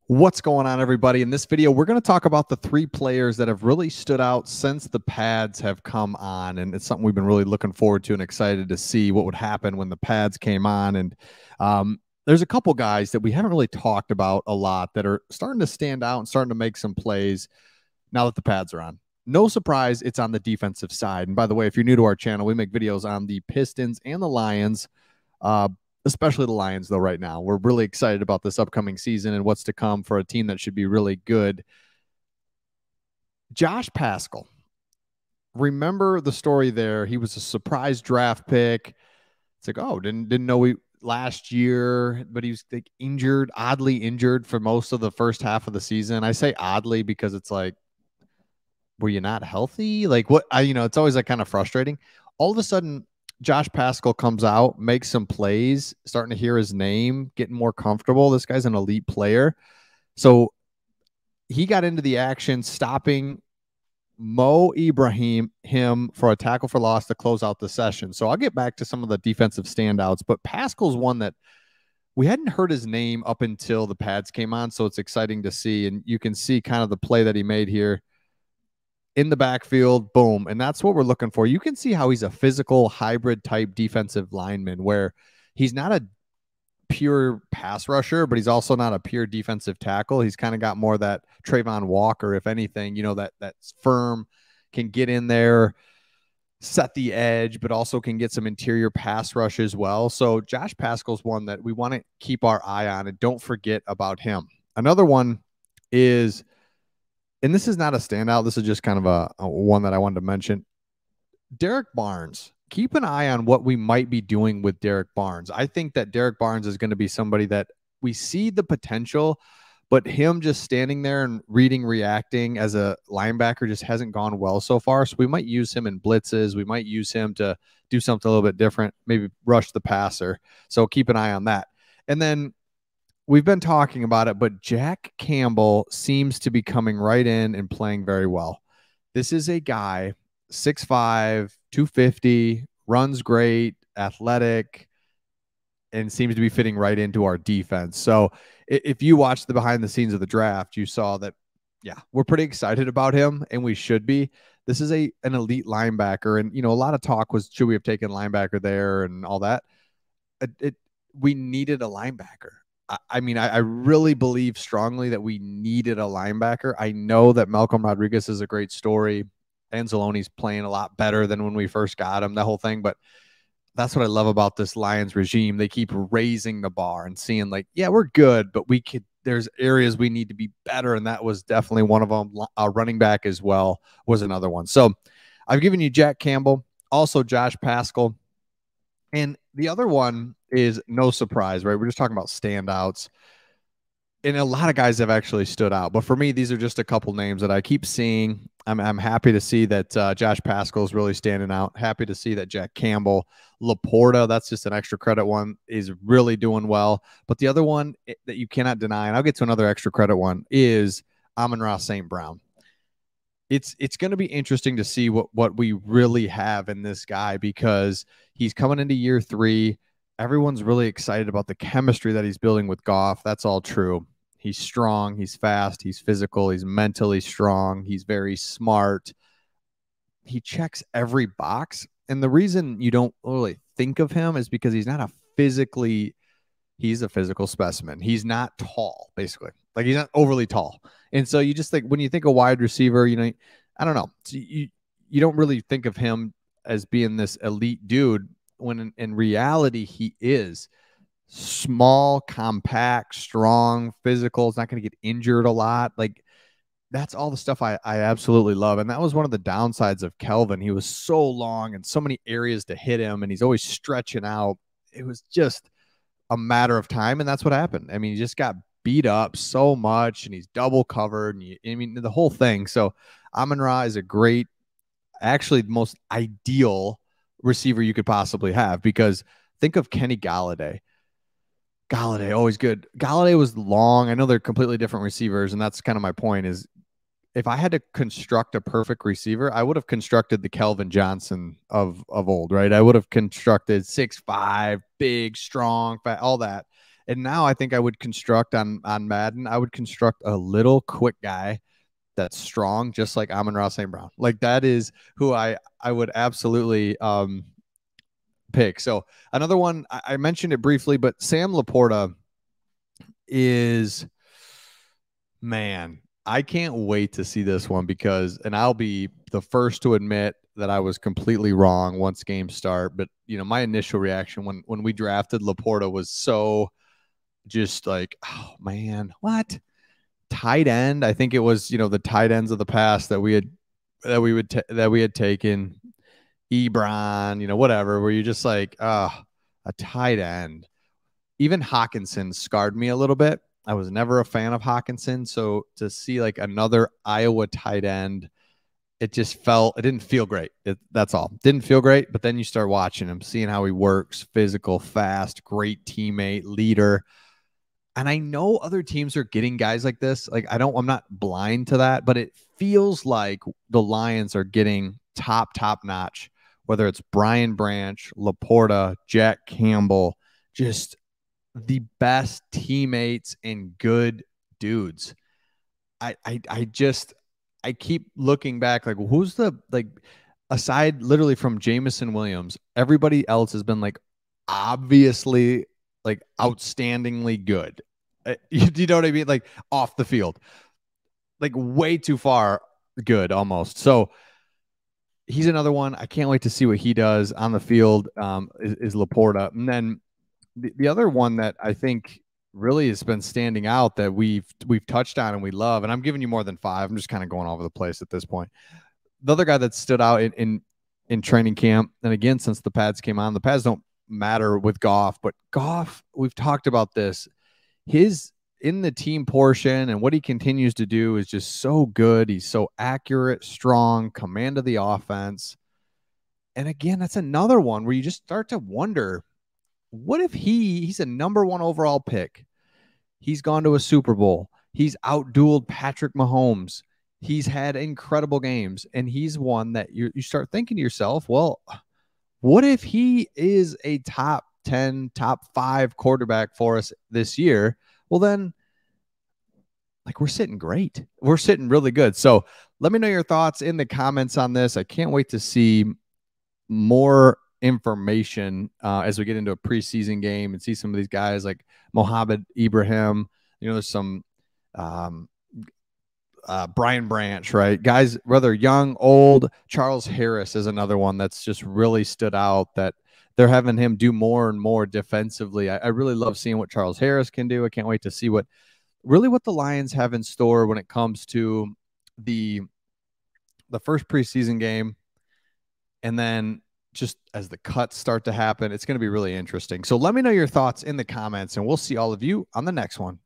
What's going on, everybody? In this video, we're going to talk about the three players that have really stood out since the pads have come on. And it's something we've been really looking forward to and excited to see what would happen when the pads came on. And there's a couple guys that we haven't really talked about a lot that are starting to stand out and starting to make some plays now that the pads are on. No surprise, it's on the defensive side. And by the way, if you're new to our channel, we make videos on the Pistons and the Lions. Especially the Lions, though, right now. We're really excited about this upcoming season and what's to come for a team that should be really good. Josh Paschal. Remember the story there. He was a surprise draft pick. It's like, oh, didn't know we last year, but he was like injured, oddly injured for most of the first half of the season. I say oddly because it's like, were you not healthy? Like what it's always like kind of frustrating. All of a sudden, Josh Paschal comes out, makes some plays, starting to hear his name, getting more comfortable. This guy's an elite player. So he got into the action, stopping Mo Ibrahim for a tackle for loss to close out the session. So I'll get back to some of the defensive standouts, but Paschal's one that we hadn't heard his name up until the pads came on. So it's exciting to see. And you can see kind of the play that he made here. In the backfield, boom. And that's what we're looking for. You can see how he's a physical hybrid type defensive lineman where he's not a pure pass rusher, but he's also not a pure defensive tackle. He's kind of got more of that Trayvon Walker, if anything, that's firm, can get in there, set the edge, but also can get some interior pass rush as well. So Josh Paschal's one that we want to keep our eye on and don't forget about him. Another one is, and this is not a standout. This is just kind of a one that I wanted to mention. Derek Barnes. Keep an eye on what we might be doing with Derek Barnes. I think that Derek Barnes is going to be somebody that we see the potential, but him just standing there and reacting as a linebacker just hasn't gone well so far. So we might use him in blitzes. We might use him to do something a little bit different, maybe rush the passer. So keep an eye on that. And then we've been talking about it, but Jack Campbell seems to be coming right in and playing very well. This is a guy, 6'5", 250, runs great, athletic, and seems to be fitting right into our defense. So if you watch the behind the scenes of the draft, you saw that, yeah, we're pretty excited about him, and we should be. This is an elite linebacker, and, a lot of talk was, should we have taken linebacker there and all that? We needed a linebacker. I mean, I really believe strongly that we needed a linebacker. I know that Malcolm Rodriguez is a great story. Anzalone's playing a lot better than when we first got him, that whole thing. But that's what I love about this Lions regime. They keep raising the bar and seeing like, yeah, we're good, but there's areas we need to be better. And that was definitely one of them. Running back as well was another one. So I've given you Jack Campbell, also Josh Paschal. And the other one is no surprise, right? We're just talking about standouts. And a lot of guys have actually stood out. But for me, these are just a couple names that I keep seeing. I'm happy to see that Josh Paschal is really standing out. Happy to see that Jack Campbell, Laporta, that's just an extra credit one, is really doing well. But the other one that you cannot deny, and I'll get to another extra credit one, is Amon-Ra St. Brown. It's going to be interesting to see what we really have in this guy because he's coming into year 3. Everyone's really excited about the chemistry that he's building with Goff. That's all true. He's strong. He's fast. He's physical. He's mentally strong. He's very smart. He checks every box. And the reason you don't really think of him is because he's a physical specimen. He's not tall, basically. Like, he's not overly tall. And so you just think, when you think of wide receiver, I don't know. You don't really think of him as being this elite dude when in reality he is small, compact, strong, physical. It's not going to get injured a lot. Like, that's all the stuff I absolutely love. And that was one of the downsides of Kelvin. He was so long and so many areas to hit him, and he's always stretching out. It was just a matter of time, and that's what happened. I mean, he just got beat up so much, and he's double covered, and the whole thing. So Amon-Ra is a great, actually the most ideal receiver you could possibly have, because think of Kenny Golladay. Always good. Golladay was long. I know they're completely different receivers, and that's kind of my point is, if I had to construct a perfect receiver, I would have constructed the Kelvin Johnson of old, right? I would have constructed 6'5", big, strong, fat, all that. And now I think I would construct on Madden, I would construct a little quick guy that's strong, just like Amon-Ra St. Brown. Like that is who I would absolutely pick. So another one, I mentioned it briefly, but Sam Laporta is, man, I can't wait to see this one because, and I'll be the first to admit that I was completely wrong once games start. But my initial reaction when we drafted Laporta was so just like, oh man, what tight end? I think it was the tight ends of the past that we had taken, Ebron, whatever. Where you're just like, a tight end. Even Hawkinson scarred me a little bit. I was never a fan of Hawkinson, so to see like another Iowa tight end, it didn't feel great. That's all. Didn't feel great, but then you start watching him, seeing how he works, physical, fast, great teammate, leader. And I know other teams are getting guys like this. Like I'm not blind to that, but it feels like the Lions are getting top notch, whether it's Brian Branch, Laporta, Jack Campbell, just the best teammates and good dudes. I keep looking back, like who's aside literally from Jamison Williams, everybody else has been like obviously like outstandingly good. You know what I mean? Like off the field, like way too far good almost. So he's another one. I can't wait to see what he does on the field. Is Laporta, and then the other one that I think really has been standing out that we've touched on and we love, and I'm giving you more than five. I'm just kind of going all over the place at this point. The other guy that stood out in training camp, and again, since the pads came on, the pads don't matter with Goff, but Goff, we've talked about this. His in the team portion and what he continues to do is just so good. He's so accurate, strong, command of the offense. And again, that's another one where you just start to wonder, what if he's a number one overall pick? He's gone to a Super Bowl. He's outdueled Patrick Mahomes. He's had incredible games, and he's one that you start thinking to yourself, well, what if he is a top 10, top 5 quarterback for us this year? Well, then, like, we're sitting great. We're sitting really good. So let me know your thoughts in the comments on this. I can't wait to see more information as we get into a preseason game and see some of these guys like Mohamed Ibrahim. There's some Brian Branch, right? Guys, whether young, old. Charles Harris is another one that's just really stood out, that they're having him do more and more defensively. I really love seeing what Charles Harris can do. I can't wait to see what the Lions have in store when it comes to the first preseason game. And then just as the cuts start to happen, it's going to be really interesting. So let me know your thoughts in the comments, and we'll see all of you on the next one.